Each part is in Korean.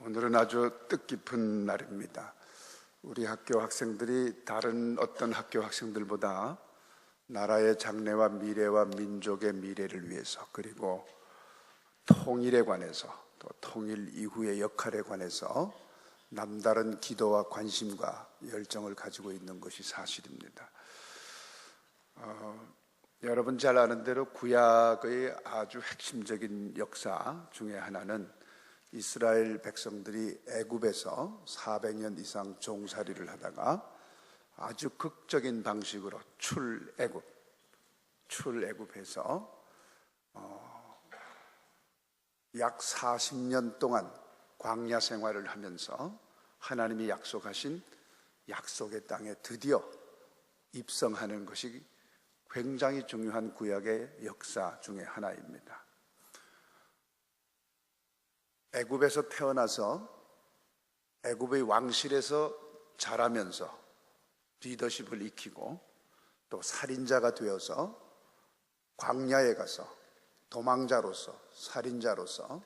오늘은 아주 뜻깊은 날입니다. 우리 학교 학생들이 다른 어떤 학교 학생들보다 나라의 장래와 미래와 민족의 미래를 위해서, 그리고 통일에 관해서, 또 통일 이후의 역할에 관해서 남다른 기도와 관심과 열정을 가지고 있는 것이 사실입니다. 여러분 잘 아는 대로 구약의 아주 핵심적인 역사 중에 하나는 이스라엘 백성들이 애굽에서 400년 이상 종살이를 하다가 아주 극적인 방식으로 출애굽해서 약 40년 동안 광야 생활을 하면서 하나님이 약속하신 약속의 땅에 드디어 입성하는 것이 굉장히 중요한 구약의 역사 중에 하나입니다. 애굽에서 태어나서 애굽의 왕실에서 자라면서 리더십을 익히고 또 살인자가 되어서 광야에 가서 도망자로서 살인자로서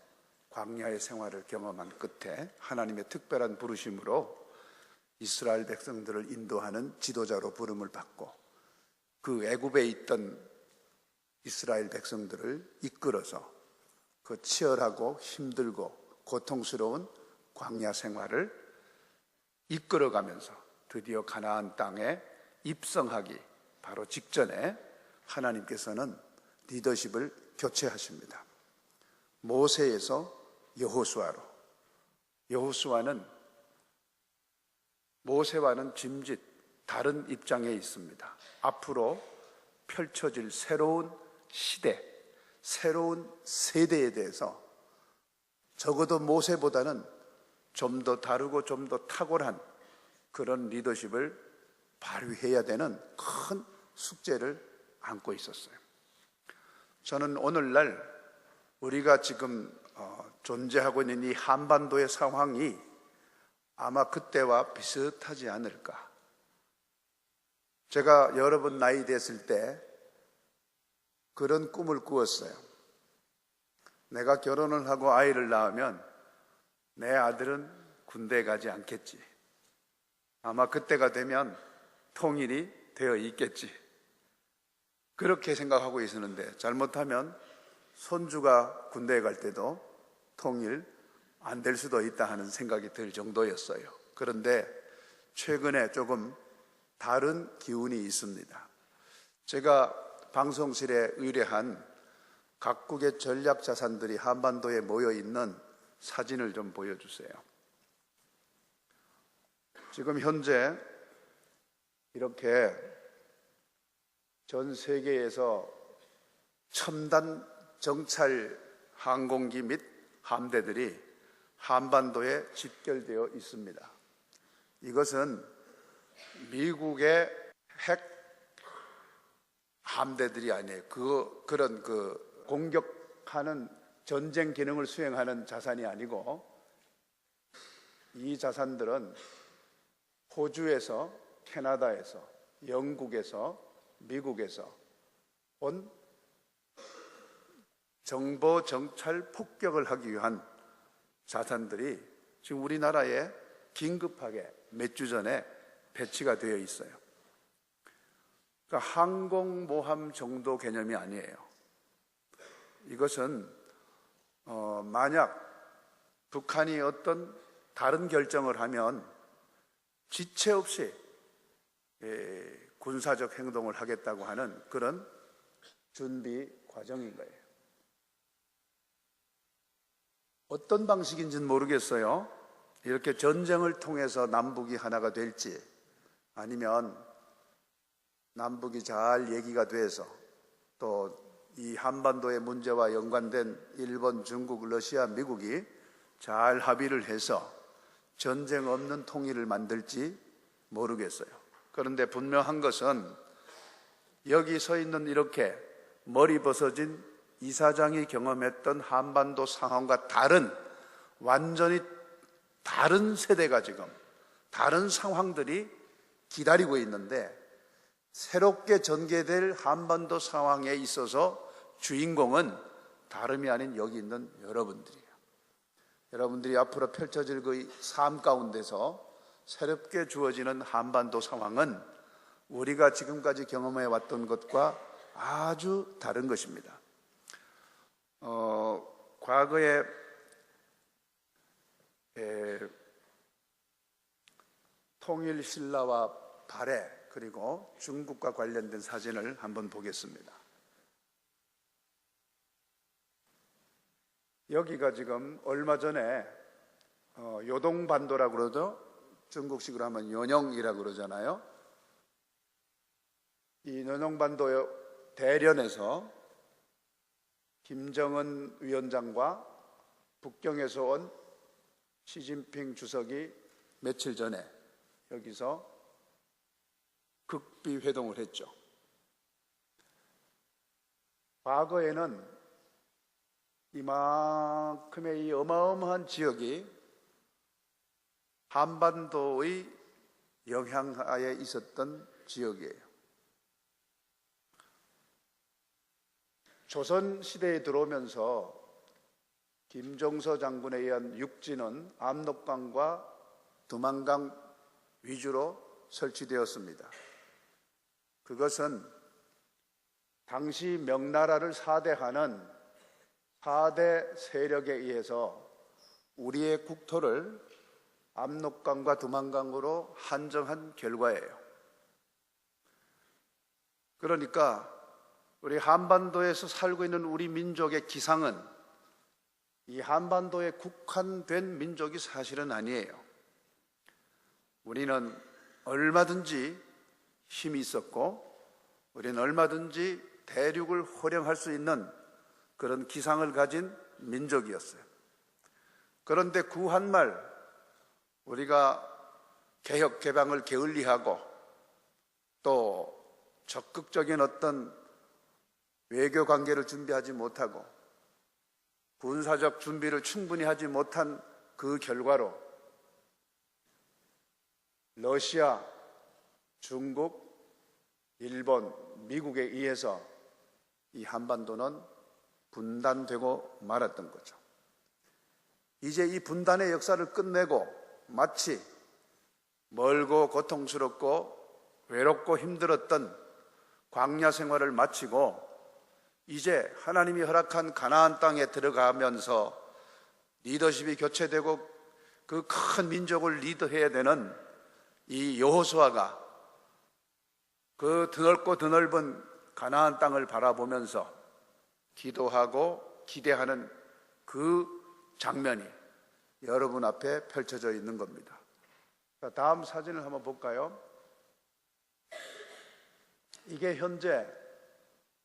광야의 생활을 경험한 끝에 하나님의 특별한 부르심으로 이스라엘 백성들을 인도하는 지도자로 부름을 받고 그 애굽에 있던 이스라엘 백성들을 이끌어서 그 치열하고 힘들고 고통스러운 광야 생활을 이끌어가면서 드디어 가나안 땅에 입성하기 바로 직전에 하나님께서는 리더십을 교체하십니다. 모세에서 여호수아로. 여호수아는 모세와는 짐짓 다른 입장에 있습니다. 앞으로 펼쳐질 새로운 시대, 새로운 세대에 대해서 적어도 모세보다는 좀 더 다르고 좀 더 탁월한 그런 리더십을 발휘해야 되는 큰 숙제를 안고 있었어요. 저는 오늘날 우리가 지금 존재하고 있는 이 한반도의 상황이 아마 그때와 비슷하지 않을까. 제가 여러분 나이 됐을 때 그런 꿈을 꾸었어요. 내가 결혼을 하고 아이를 낳으면 내 아들은 군대에 가지 않겠지. 아마 그때가 되면 통일이 되어 있겠지. 그렇게 생각하고 있었는데 잘못하면 손주가 군대에 갈 때도 통일 안 될 수도 있다 하는 생각이 들 정도였어요. 그런데 최근에 조금 다른 기운이 있습니다. 제가 방송실에 의뢰한 각국의 전략 자산들이 한반도에 모여 있는 사진을 좀 보여주세요. 지금 현재 이렇게 전 세계에서 첨단 정찰 항공기 및 함대들이 한반도에 집결되어 있습니다. 이것은 미국의 핵 함대들이 아니에요. 그런 공격하는 전쟁 기능을 수행하는 자산이 아니고, 이 자산들은 호주에서, 캐나다에서, 영국에서, 미국에서 온 정보 정찰 폭격을 하기 위한 자산들이 지금 우리나라에 긴급하게 몇 주 전에 배치가 되어 있어요. 그러니까 항공모함 정도 개념이 아니에요. 이것은 만약 북한이 어떤 다른 결정을 하면 지체 없이 군사적 행동을 하겠다고 하는 그런 준비 과정인 거예요. 어떤 방식인지는 모르겠어요. 이렇게 전쟁을 통해서 남북이 하나가 될지, 아니면 남북이 잘 얘기가 돼서 또 이 한반도의 문제와 연관된 일본, 중국, 러시아, 미국이 잘 합의를 해서 전쟁 없는 통일을 만들지 모르겠어요. 그런데 분명한 것은 여기 서 있는 이렇게 머리 벗어진 이사장이 경험했던 한반도 상황과 다른, 완전히 다른 세대가 지금 다른 상황들이 기다리고 있는데, 새롭게 전개될 한반도 상황에 있어서 주인공은 다름이 아닌 여기 있는 여러분들이에요. 여러분들이 앞으로 펼쳐질 그 삶 가운데서 새롭게 주어지는 한반도 상황은 우리가 지금까지 경험해 왔던 것과 아주 다른 것입니다. 과거에 통일 신라와 발해 그리고 중국과 관련된 사진을 한번 보겠습니다. 여기가 지금 얼마 전에 요동반도라고 그러죠. 중국식으로 하면 연영이라고 그러잖아요. 이 연영반도 대련에서 김정은 위원장과 북경에서 온 시진핑 주석이 며칠 전에 여기서 극비 회동을 했죠. 과거에는 이만큼의 이 어마어마한 지역이 한반도의 영향하에 있었던 지역이에요. 조선시대에 들어오면서 김종서 장군에 의한 육지는 압록강과 두만강 위주로 설치되었습니다. 그것은 당시 명나라를 사대하는 4대 세력에 의해서 우리의 국토를 압록강과 두만강으로 한정한 결과예요. 그러니까 우리 한반도에서 살고 있는 우리 민족의 기상은 이 한반도에 국한된 민족이 사실은 아니에요. 우리는 얼마든지 힘이 있었고 우리는 얼마든지 대륙을 호령할 수 있는 그런 기상을 가진 민족이었어요. 그런데 구한말 우리가 개혁 개방을 게을리하고 또 적극적인 어떤 외교 관계를 준비하지 못하고 군사적 준비를 충분히 하지 못한 그 결과로 러시아, 중국, 일본, 미국에 의해서 이 한반도는 분단되고 말았던 거죠. 이제 이 분단의 역사를 끝내고 마치 멀고 고통스럽고 외롭고 힘들었던 광야 생활을 마치고 이제 하나님이 허락한 가나안 땅에 들어가면서 리더십이 교체되고 그 큰 민족을 리드해야 되는 이 여호수아가 그 드넓고 드넓은 가나안 땅을 바라보면서 기도하고 기대하는 그 장면이 여러분 앞에 펼쳐져 있는 겁니다. 자, 다음 사진을 한번 볼까요? 이게 현재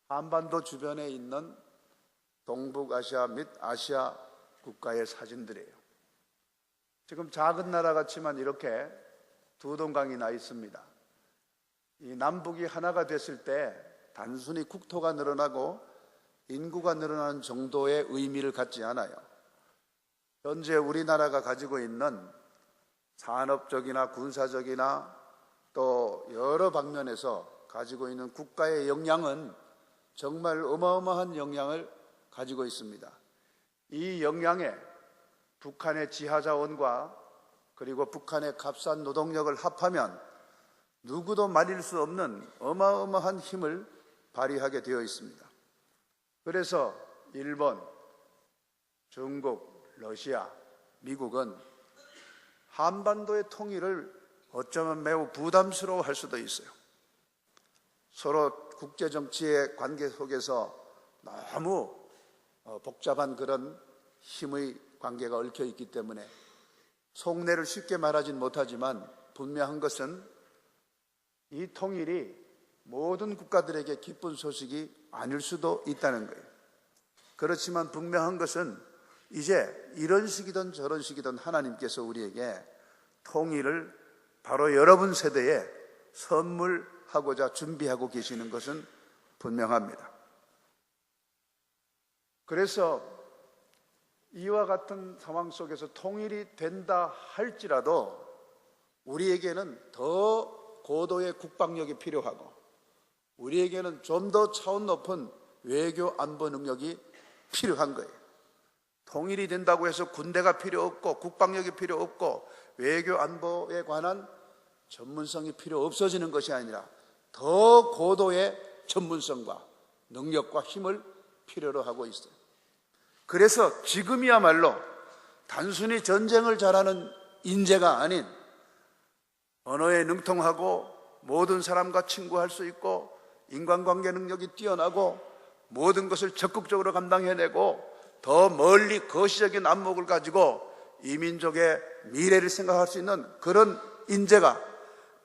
한반도 주변에 있는 동북아시아 및 아시아 국가의 사진들이에요. 지금 작은 나라 같지만 이렇게 두 동강이 나 있습니다. 이 남북이 하나가 됐을 때 단순히 국토가 늘어나고 인구가 늘어나는 정도의 의미를 갖지 않아요. 현재 우리나라가 가지고 있는 산업적이나 군사적이나 또 여러 방면에서 가지고 있는 국가의 역량은 정말 어마어마한 역량을 가지고 있습니다. 이 역량에 북한의 지하자원과 그리고 북한의 값싼 노동력을 합하면 누구도 말릴 수 없는 어마어마한 힘을 발휘하게 되어 있습니다. 그래서 일본, 중국, 러시아, 미국은 한반도의 통일을 어쩌면 매우 부담스러워할 수도 있어요. 서로 국제정치의 관계 속에서 너무 복잡한 그런 힘의 관계가 얽혀 있기 때문에 속내를 쉽게 말하진 못하지만 분명한 것은 이 통일이 모든 국가들에게 기쁜 소식이 아닐 수도 있다는 거예요. 그렇지만 분명한 것은 이제 이런 식이든 저런 식이든 하나님께서 우리에게 통일을 바로 여러분 세대에 선물하고자 준비하고 계시는 것은 분명합니다. 그래서 이와 같은 상황 속에서 통일이 된다 할지라도 우리에게는 더 고도의 국방력이 필요하고 우리에게는 좀 더 차원 높은 외교 안보 능력이 필요한 거예요. 통일이 된다고 해서 군대가 필요 없고 국방력이 필요 없고 외교 안보에 관한 전문성이 필요 없어지는 것이 아니라 더 고도의 전문성과 능력과 힘을 필요로 하고 있어요. 그래서 지금이야말로 단순히 전쟁을 잘하는 인재가 아닌 언어에 능통하고 모든 사람과 친구할 수 있고 인간관계 능력이 뛰어나고 모든 것을 적극적으로 감당해내고 더 멀리 거시적인 안목을 가지고 이 민족의 미래를 생각할 수 있는 그런 인재가,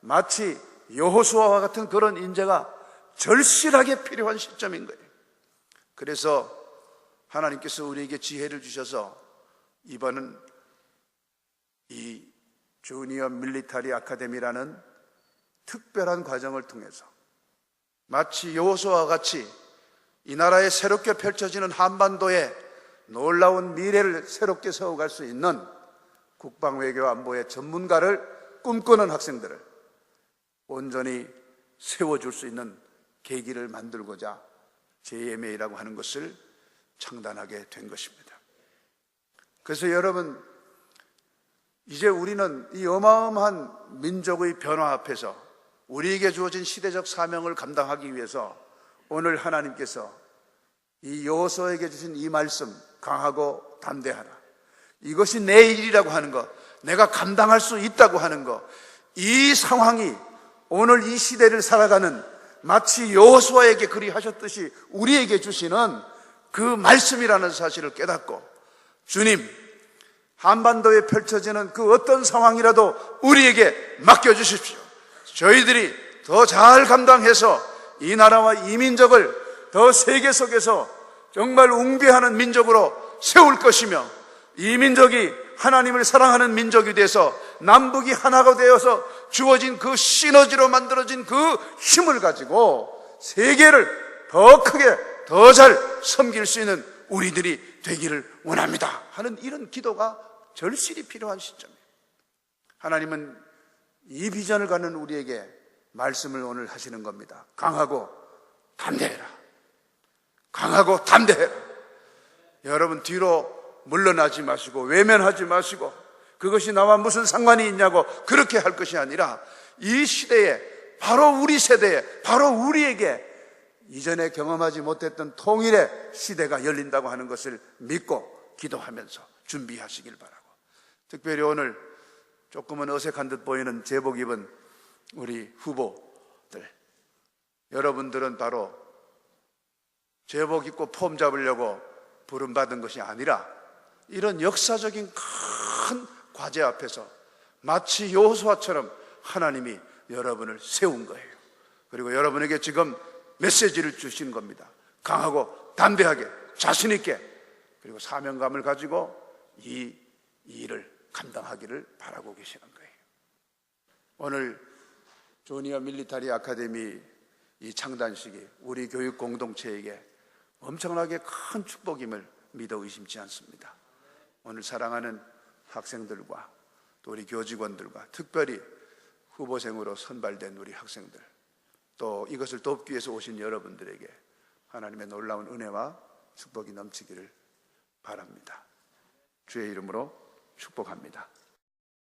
마치 여호수아와 같은 그런 인재가 절실하게 필요한 시점인 거예요. 그래서 하나님께서 우리에게 지혜를 주셔서 이번은 이 주니어 밀리터리 아카데미라는 특별한 과정을 통해서 마치 여호수아와 같이 이 나라에 새롭게 펼쳐지는 한반도에 놀라운 미래를 새롭게 세워갈 수 있는 국방, 외교, 안보의 전문가를 꿈꾸는 학생들을 온전히 세워줄 수 있는 계기를 만들고자 JMA라고 하는 것을 창단하게 된 것입니다. 그래서 여러분, 이제 우리는 이 어마어마한 민족의 변화 앞에서 우리에게 주어진 시대적 사명을 감당하기 위해서 오늘 하나님께서 이 여호수아에게 주신 이 말씀, 강하고 담대하라, 이것이 내 일이라고 하는 것, 내가 감당할 수 있다고 하는 것, 이 상황이 오늘 이 시대를 살아가는 마치 여호수아에게 그리하셨듯이 우리에게 주시는 그 말씀이라는 사실을 깨닫고, 주님, 한반도에 펼쳐지는 그 어떤 상황이라도 우리에게 맡겨주십시오. 저희들이 더 잘 감당해서 이 나라와 이 민족을 더 세계 속에서 정말 웅비하는 민족으로 세울 것이며, 이 민족이 하나님을 사랑하는 민족이 돼서 남북이 하나가 되어서 주어진 그 시너지로 만들어진 그 힘을 가지고 세계를 더 크게 더 잘 섬길 수 있는 우리들이 되기를 원합니다 하는 이런 기도가 절실히 필요한 시점이에요. 하나님은 이 비전을 갖는 우리에게 말씀을 오늘 하시는 겁니다. 강하고 담대해라. 강하고 담대해라. 여러분, 뒤로 물러나지 마시고 외면하지 마시고 그것이 나와 무슨 상관이 있냐고 그렇게 할 것이 아니라, 이 시대에, 바로 우리 세대에, 바로 우리에게 이전에 경험하지 못했던 통일의 시대가 열린다고 하는 것을 믿고 기도하면서 준비하시길 바라고, 특별히 오늘 조금은 어색한 듯 보이는 제복 입은 우리 후보들, 여러분들은 바로 제복 입고 폼 잡으려고 부름받은 것이 아니라 이런 역사적인 큰 과제 앞에서 마치 여호수아처럼 하나님이 여러분을 세운 거예요. 그리고 여러분에게 지금 메시지를 주신 겁니다. 강하고 담대하게, 자신 있게, 그리고 사명감을 가지고 이 일을 감당하기를 바라고 계시는 거예요. 오늘 주니어 밀리터리 아카데미 이 창단식이 우리 교육 공동체에게 엄청나게 큰 축복임을 믿어 의심치 않습니다. 오늘 사랑하는 학생들과 또 우리 교직원들과 특별히 후보생으로 선발된 우리 학생들, 또 이것을 돕기 위해서 오신 여러분들에게 하나님의 놀라운 은혜와 축복이 넘치기를 바랍니다. 주의 이름으로 축복합니다.